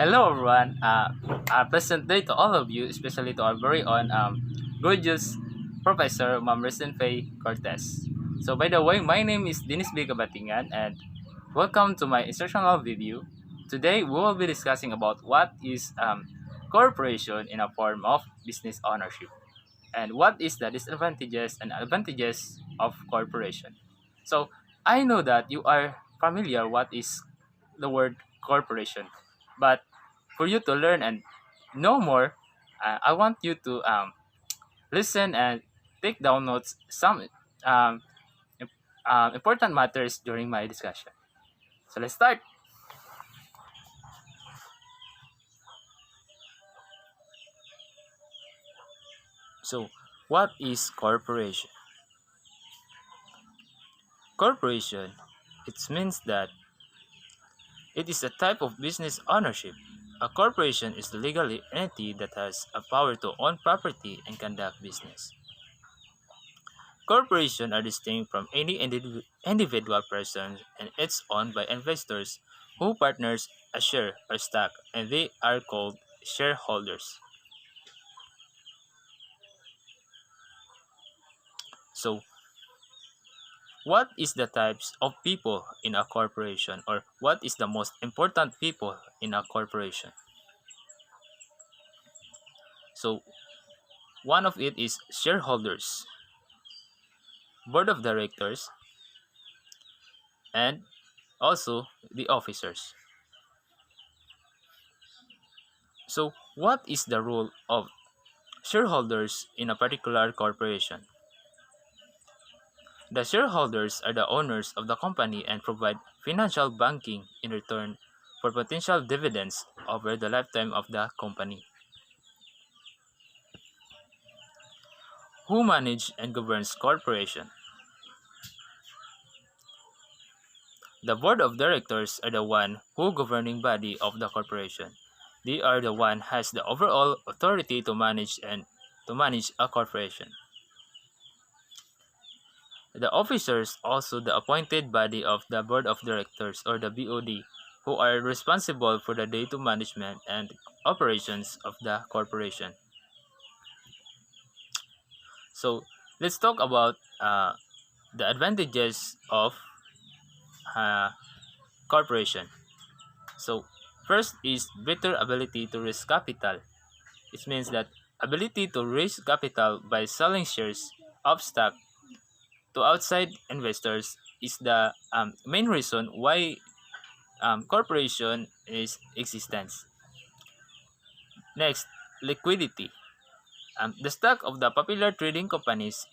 Hello everyone. Pleasant day to all of you, especially to our very own gorgeous Professor Ma'am Faye Cortez. So by the way, my name is Dennis B. Kabatingan and welcome to my instructional video. Today we will be discussing about what is corporation in a form of business ownership and what is the disadvantages and advantages of corporation. So I know that you are familiar what is the word corporation, but for you to learn and know more, I want you to listen and take down notes some um, important matters during my discussion. So let's start. So, what is corporation? Corporation, it means that it is a type of business ownership. A corporation is the legal entity that has a power to own property and conduct business. Corporations are distinct from any individual person and it's owned by investors who partners a share or stock and they are called shareholders. So, what is the types of people in a corporation or what is the most important people in a corporation? So, one of it is shareholders, board of directors, and also the officers. So, what is the role of shareholders in a particular corporation? The shareholders are the owners of the company and provide financial banking in return for potential dividends over the lifetime of the company. Who manage and governs corporation? The board of directors are the one who governing body of the corporation. They are the one has the overall authority to manage a corporation. The officers also the appointed body of the board of directors or the BOD who are responsible for the day-to management and operations of the corporation. So let's talk about the advantages of uh, corporation. So first is better ability to raise capital. It means that ability to raise capital by selling shares of stock to outside investors is the main reason why corporation is existence. Next, liquidity. The stock of the popular trading companies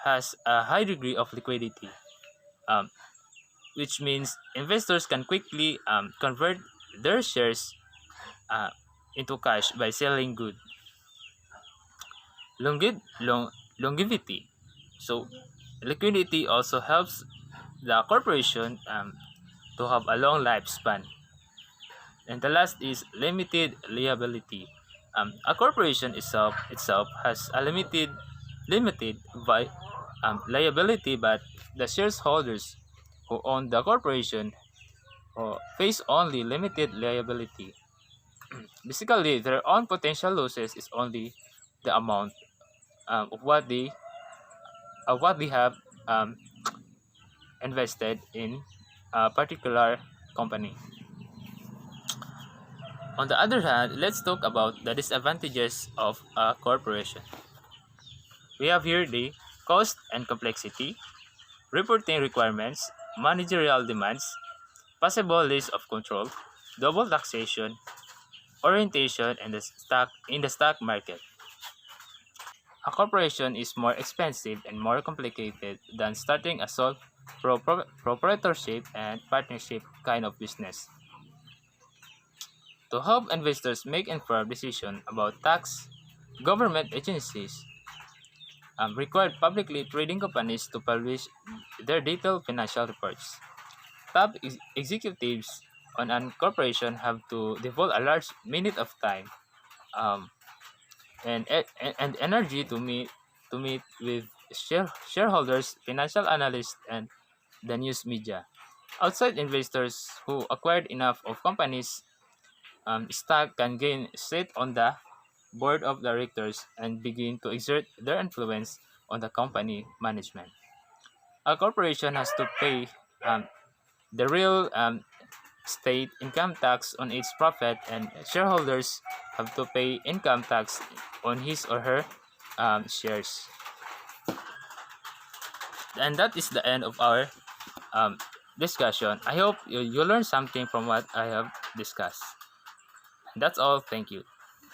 has a high degree of liquidity, um, which means investors can quickly convert their shares uh, into cash by selling good. Longevity. So liquidity also helps the corporation to have a long lifespan. And the last is limited liability. A corporation itself has a limited liability, but the shareholders who own the corporation face only limited liability. Basically, their own potential losses is only the amount of what they have um, invested in a particular company. On the other hand, let's talk about the disadvantages of a corporation. We have here the cost and complexity, reporting requirements, managerial demands, possible loss of control, double taxation, orientation in the stock market. A corporation is more expensive and more complicated than starting a sole proprietorship and partnership kind of business. To help investors make informed decisions about tax, government agencies required publicly trading companies to publish their detailed financial reports. Top executives on an corporation have to devote a large minute of time um, and energy to meet with shareholders, financial analysts, and the news media. Outside investors who acquired enough of companies stock can gain a seat on the board of directors and begin to exert their influence on the company management. A corporation has to pay the real state income tax on its profit, and shareholders have to pay income tax on his or her shares. And that is the end of our um, discussion. I hope you learned something from what I have discussed. That's all. Thank you.